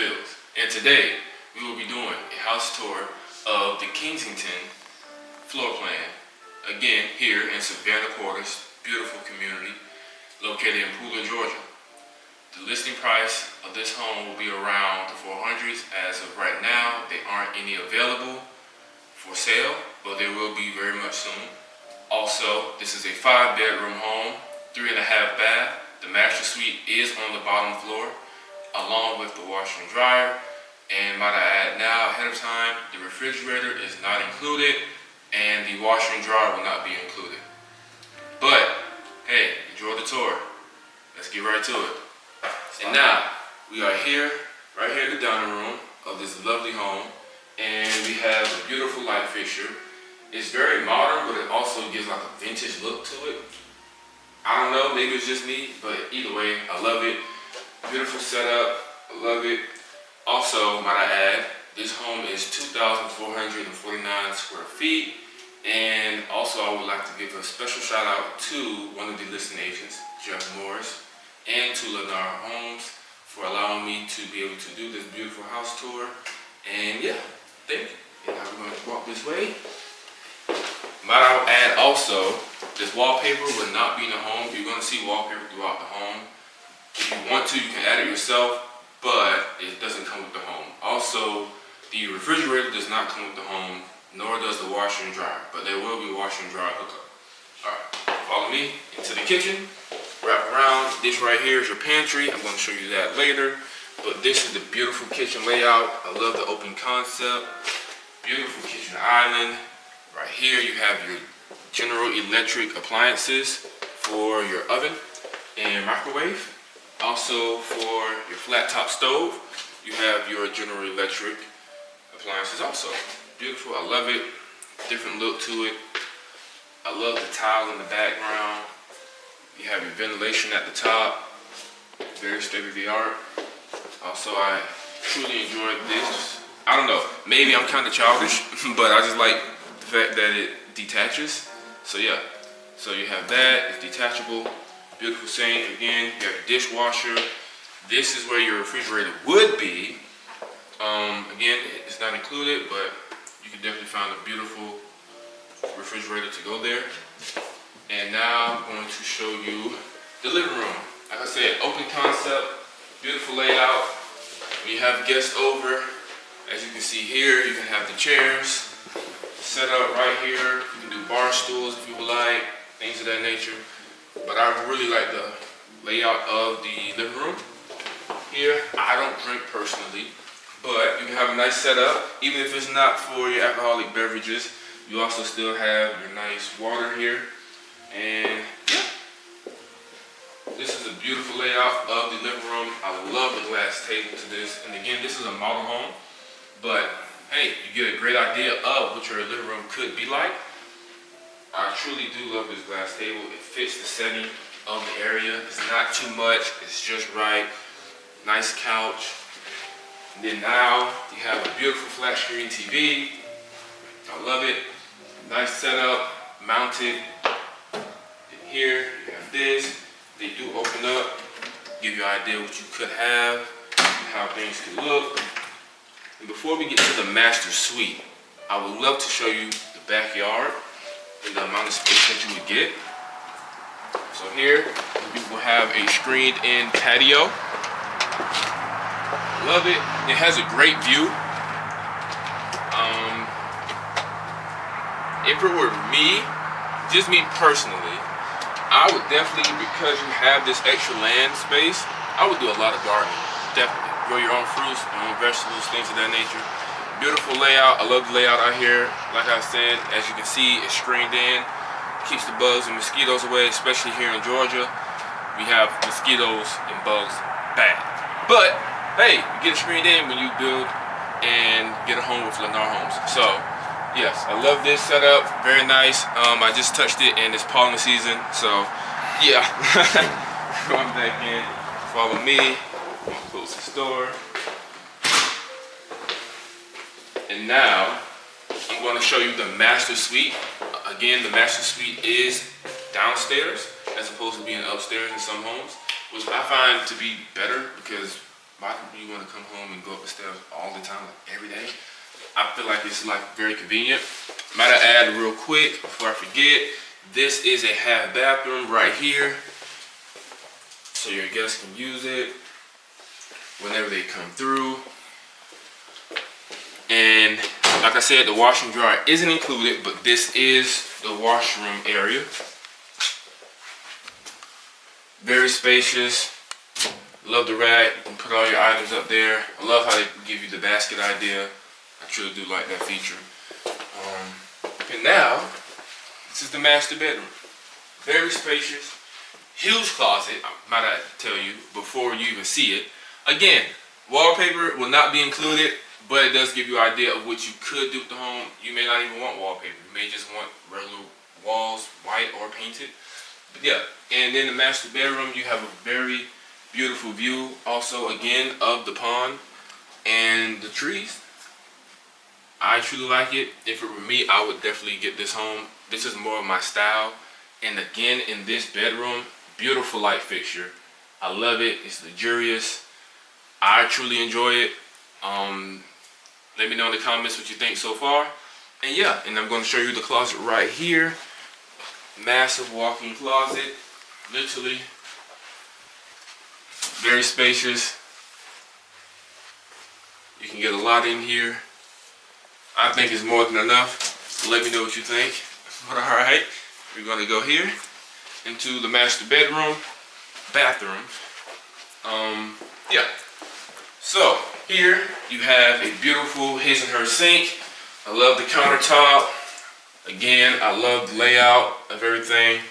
Peepbles. And today we will be doing a house tour of the Kensington floor plan. Again, here in Savanah Quarters, beautiful community located in Peepbles, Georgia. The listing price of this home will be around the 400s. As of right now, there aren't any available for sale, but there will be very much soon. Also, this is a 5-bedroom home, 3.5 bath. The master suite is on the bottom floor, along with the washer and dryer. And might I add now, ahead of time, the refrigerator is not included, and the washer and dryer will not be included. But, hey, enjoy the tour. Let's get right to it. And now, we are here, right here in the dining room of this lovely home, and we have a beautiful light fixture. It's very modern, but it also gives like a vintage look to it. I don't know, maybe it's just me, but either way, I love it. Beautiful setup, I love it. Also, might I add, this home is 2,449 square feet. And also, I would like to give a special shout out to one of the listing agents, Jeff.morris, and to Lennar Homes for allowing me to be able to do this beautiful house tour. And yeah, thank you. And now we're going to walk this way. Might I add also, this wallpaper will not be in the home. You're going to see wallpaper throughout the home. If you want to, you can add it yourself, but it doesn't come with the home. Also, the refrigerator does not come with the home, nor does the washer and dryer, but there will be washer and dryer hookup. Alright, follow me into the kitchen. Wrap around. This right here is your pantry. I'm going to show you that later. But this is the beautiful kitchen layout. I love the open concept. Beautiful kitchen island. Right here you have your General Electric appliances for your oven and microwave. Also for your flat top stove, you have your General Electric appliances also. Beautiful, I love it. Different look to it. I love the tile in the background. You have your ventilation at the top. Very state of the art. Also, I truly enjoyed this. I don't know, maybe I'm kind of childish, but I just like the fact that it detaches. So yeah, so you have that, it's detachable, beautiful sink. Again, you have a dishwasher. This is where your refrigerator would be. Again, it's not included, but you can definitely find a beautiful refrigerator to go there. And now I'm going to show you the living room. Like I said, open concept, beautiful layout. When you have guests over, as you can see here, you can have the chairs set up right here. You can do bar stools if you would like, things of that nature. But I really like the layout of the living room. Here, I don't drink personally, but you can have a nice setup. Even if it's not for your alcoholic beverages, you also still have your nice water here. And yeah, this is a beautiful layout of the living room. I love the glass table to this. And again, this is a model home, but hey, you get a great idea of what your living room could be like. I truly do love this glass table. It fits the setting of the area. It's not too much, it's just right. Nice couch. And then now you have a beautiful flat screen TV. I love it. Nice setup, mounted. And here you have this. They do open up, give you an idea what you could have, how things could look. And before we get to the master suite, I would love to show you the backyard and the amount of space that you would get. So here, you will have a screened-in patio. Love it. It has a great view. If it were me, just me personally, I would definitely, because you have this extra land space, I would do a lot of gardening. Definitely. Grow your own fruits, your own vegetables, things of that nature. Beautiful layout. I love the layout out here. Like I said, as you can see, it's screened in. Keeps the bugs and mosquitoes away, especially here in Georgia. We have mosquitoes and bugs bad. But, hey, you get it screened in when you build and get a home with Lennar Homes. So, yes, I love this setup. Very nice. I just touched it and it's pollen season. So, yeah. Going back in. Follow me. I'm gonna close this door. And now, I'm going to show you the master suite. Again, the master suite is downstairs as opposed to being upstairs in some homes, which I find to be better because why do you want to come home and go up the stairs all the time, like every day? I feel like it's like very convenient. Might I add real quick before I forget, this is a half bathroom right here, so your guests can use it whenever they come through. And like I said, the washer and dryer isn't included, but this is the washroom area. Very spacious. Love the rack. You can put all your items up there. I love how they give you the basket idea. I truly do like that feature. And now, this is the master bedroom. Very spacious. Huge closet, might I tell you, before you even see it. Again, wallpaper will not be included, but it does give you an idea of what you could do with the home. You may not even want wallpaper. You may just want regular walls, white or painted. But yeah, and in the master bedroom, you have a very beautiful view, also again, of the pond and the trees. I truly like it. If it were me, I would definitely get this home. This is more of my style. And again, in this bedroom, beautiful light fixture. I love it. It's luxurious. I truly enjoy it. Let me know in the comments what you think so far. And yeah, and I'm going to show you the closet right here. Massive walk-in closet. Literally. Very spacious. You can get a lot in here. I think it's more than enough. Let me know what you think. But alright, we're going to go here into the master bedroom, bathroom. Yeah. So here you have a beautiful his and her sink. I love the countertop. Again, I love the layout of everything.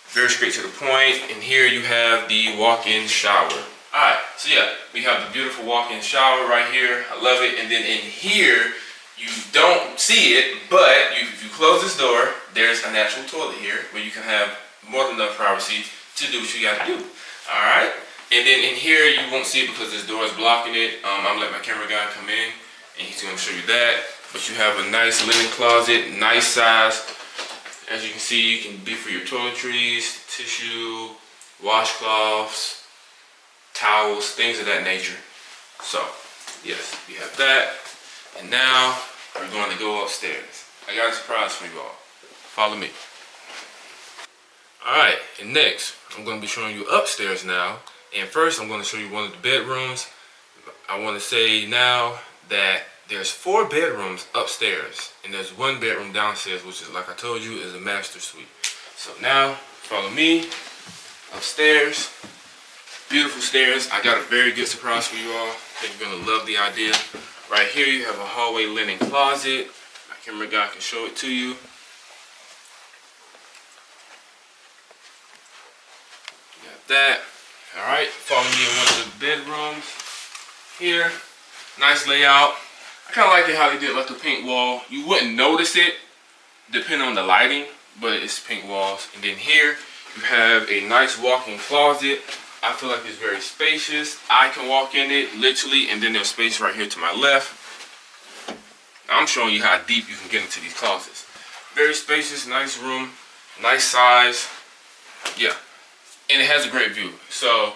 Very straight to the point. And here you have the walk-in shower. Alright, so yeah, we have the beautiful walk-in shower right here. I love it. And then in here, you don't see it, but if you close this door, there's a natural toilet here where you can have more than enough privacy to do what you gotta do. Alright? And then in here, you won't see it because this door is blocking it. I'm gonna let my camera guy come in and he's gonna show you that. But you have a nice linen closet, nice size. As you can see, you can be for your toiletries, tissue, washcloths, towels, things of that nature. So, yes, you have that. And now, we're going to go upstairs. I got a surprise for you all. Follow me. Alright, and next, I'm going to be showing you upstairs now. And first, I'm going to show you one of the bedrooms. I want to say now that there's 4 bedrooms upstairs. And there's 1 bedroom downstairs, which is, like I told you, is a master suite. So now, follow me upstairs. Beautiful stairs. I got a very good surprise for you all. I think you're going to love the idea. Right here you have a hallway linen closet. My camera guy can show it to you. Got that. Alright, follow me in one of the bedrooms. Here, nice layout. I kind of like it how they did like the pink wall. You wouldn't notice it depending on the lighting, but it's pink walls. And then here you have a nice walk-in closet. I feel like it's very spacious. I can walk in it literally, and then there's space right here to my left. I'm showing you how deep you can get into these closets. Very spacious, nice room, nice size. Yeah, and it has a great view. So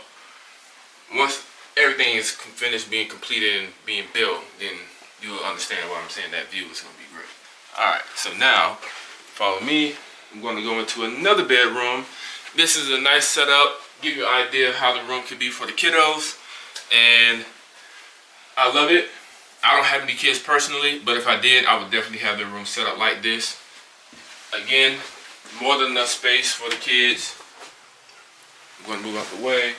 once everything is finished being completed and being built, then you will understand why I'm saying that view is going to be great. Alright, so now follow me. I'm going to go into another bedroom. This is a nice setup. Give you an idea of how the room could be for the kiddos, and I love it. I don't have any kids personally, but if I did, I would definitely have the room set up like this. Again, more than enough space for the kids. I'm going to move out the way.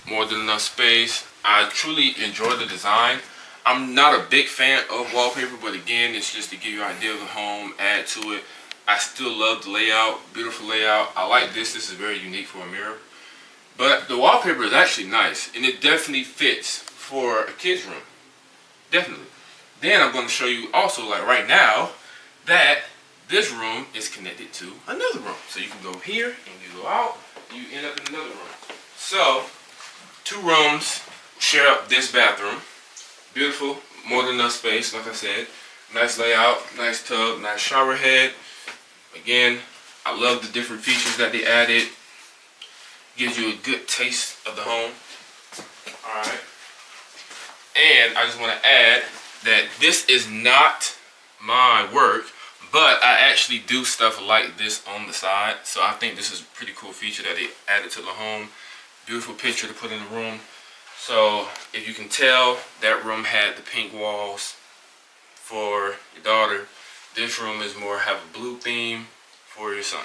More than enough space. I truly enjoy the design. I'm not a big fan of wallpaper, but again, it's just to give you an idea of the home, add to it. I still love the layout, beautiful layout. I like this. This is very unique for a mirror. But the wallpaper is actually nice, and it definitely fits for a kid's room. Definitely. Then I'm going to show you also, like right now, that this room is connected to another room. So you can go here, and you go out, and you end up in another room. So, 2 rooms share up this bathroom. Beautiful, more than enough space, like I said. Nice layout, nice tub, nice shower head. Again, I love the different features that they added. Gives you a good taste of the home. Alright. And I just want to add that this is not my work, but I actually do stuff like this on the side. So I think this is a pretty cool feature that they added to the home. Beautiful picture to put in the room. So if you can tell, that room had the pink walls for your daughter. This room is more have a blue theme for your son.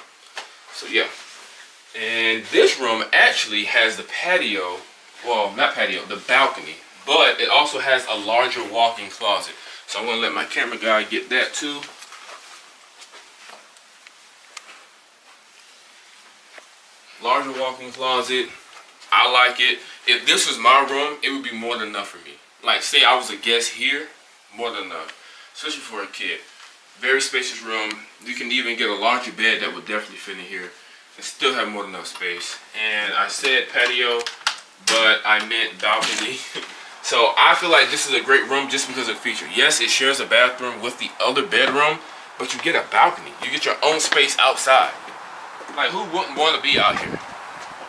So yeah. And this room actually has the patio, well, not patio, the balcony. But it also has a larger walk-in closet. So I'm going to let my camera guy get that too. Larger walk-in closet. I like it. If this was my room, it would be more than enough for me. Like, say I was a guest here, more than enough. Especially for a kid. Very spacious room. You can even get a larger bed that would definitely fit in here. And still have more than enough space. And I said patio, but I meant balcony. So I feel like this is a great room just because of the feature. Yes, it shares a bathroom with the other bedroom, but you get a balcony. You get your own space outside. Like, who wouldn't want to be out here?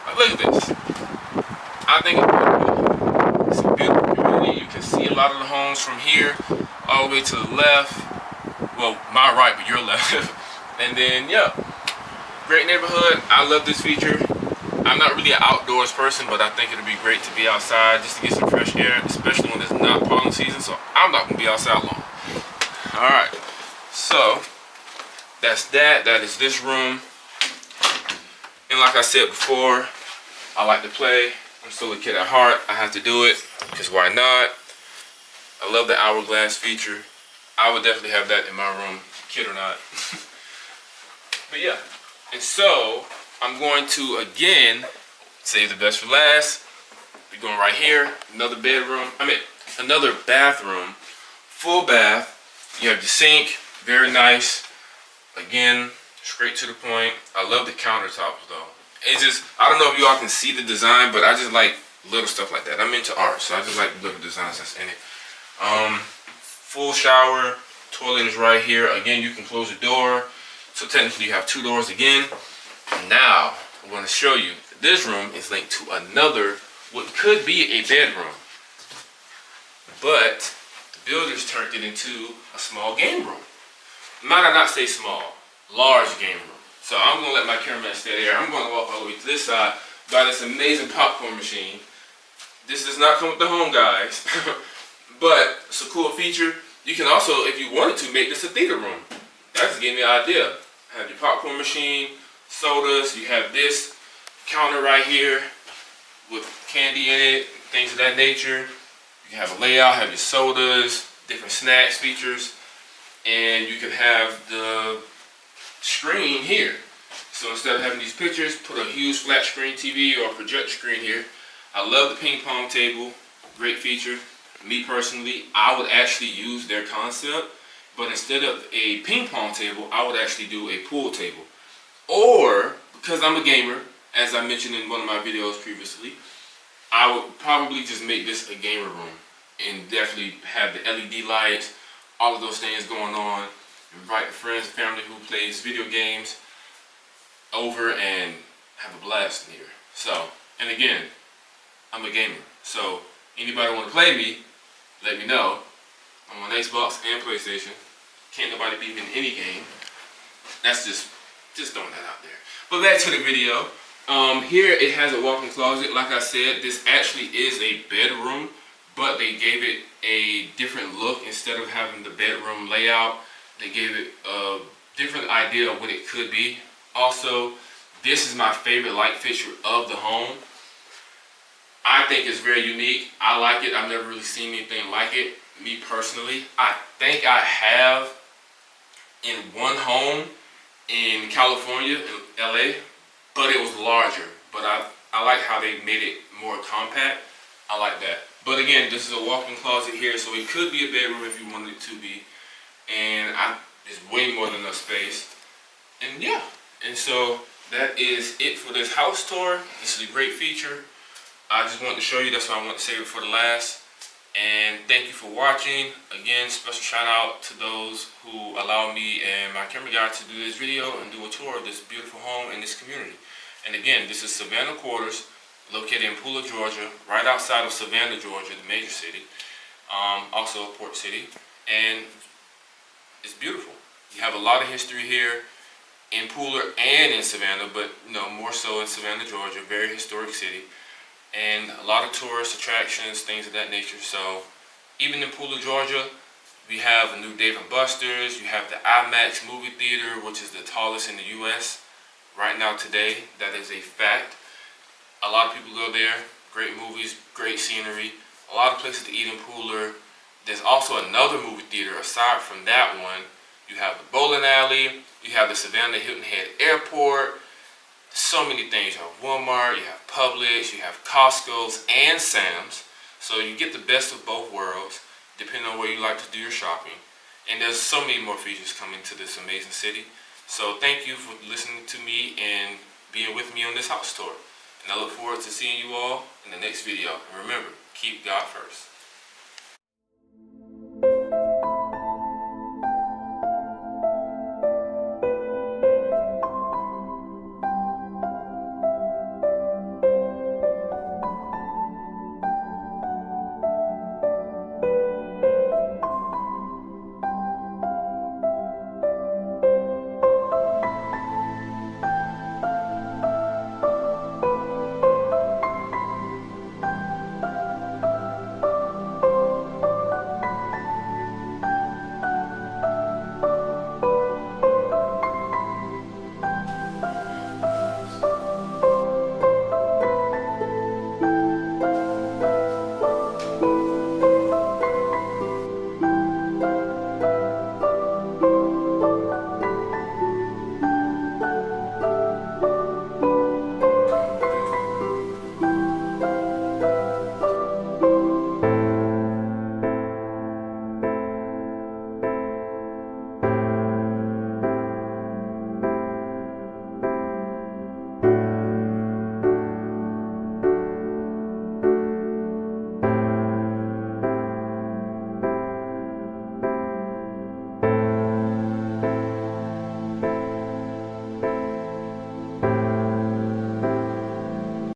Like, look at this. I think it's beautiful. It's a beautiful community. You can see a lot of the homes from here all the way to the left. Well, my right, but your left. And then, yeah. Great neighborhood. I love this feature. I'm not really an outdoors person, but I think it'll be great to be outside just to get some fresh air, especially when it's not pollen season, so I'm not going to be outside long. Alright, so that's that. That is this room. And like I said before, I like to play. I'm still a kid at heart. I have to do it, because why not? I love the hourglass feature. I would definitely have that in my room, kid or not. But yeah, and so I'm going to, again, save the best for last. We're going right here. Another bedroom. Another bathroom. Full bath. You have your sink. Very nice. Again, straight to the point. I love the countertops, though. It's just, I don't know if you all can see the design, but I just like little stuff like that. I'm into art, so I just like little designs that's in it. Full shower. Toilet is right here. Again, you can close the door. So technically you have two doors again. Now, I'm going to show you, this room is linked to another, what could be a bedroom. But, the builders turned it into a small game room. Might I not say small, large game room. So I'm going to let my cameraman stay there. I'm going to walk all the way to this side, buy this amazing popcorn machine. This does not come with the home, guys. But, it's a cool feature. You can also, if you wanted to, make this a theater room. That just gave me an idea. Have your popcorn machine, sodas, you have this counter right here with candy in it, things of that nature. You can have a layout, have your sodas, different snacks, features, and you can have the screen here. So instead of having these pictures, put a huge flat screen TV or projector screen here. I love the ping pong table, great feature. Me personally, I would actually use their concept, but instead of a ping pong table, I would actually do a pool table. Or, because I'm a gamer, as I mentioned in one of my videos previously, I would probably just make this a gamer room and definitely have the LED lights, all of those things going on. Invite friends and family who plays video games over and have a blast in here. So, and again, I'm a gamer. So, anybody want to play me, let me know. I'm on Xbox and PlayStation. Can't nobody beat me in any game. That's just throwing that out there. But back to the video. Here it has a walk-in closet. Like I said, this actually is a bedroom, but they gave it a different look. Instead of having the bedroom layout, they gave it a different idea of what it could be. Also, this is my favorite light fixture of the home. I think it's very unique. I like it. I've never really seen anything like it. Me personally, I think I have in one home in California, in LA, but it was larger. But I like how they made it more compact. I like that. But again, this is a walk-in closet here, so it could be a bedroom if you wanted it to be. And it's way more than enough space. And yeah, and so that is it for this house tour. This is a great feature. I just wanted to show you, that's why I want to save it for the last. And thank you for watching. Again, special shout out to those who allow me and my camera guy to do this video and do a tour of this beautiful home and this community. And again, this is Savanah Quarters, located in Pooler, Georgia, right outside of Savannah, Georgia, the major city, also a port city, and it's beautiful. You have a lot of history here in Pooler and in Savannah, but more so in Savannah, Georgia, very historic city, and a lot of tourist attractions, things of that nature. So even in Pooler, Georgia, we have a new Dave & Buster's. You have the IMAX movie theater, which is the tallest in the U.S. right now today. That is a fact. A lot of people go there. Great movies, great scenery, a lot of places to eat in Pooler. There's also another movie theater aside from that one. You have the bowling alley. You have the Savannah Hilton Head Airport. So many things. You have Walmart, you have Publix, you have Costco's and Sam's. So you get the best of both worlds, depending on where you like to do your shopping. And there's so many more features coming to this amazing city. So thank you for listening to me and being with me on this house tour. And I look forward to seeing you all in the next video. And remember, keep God first.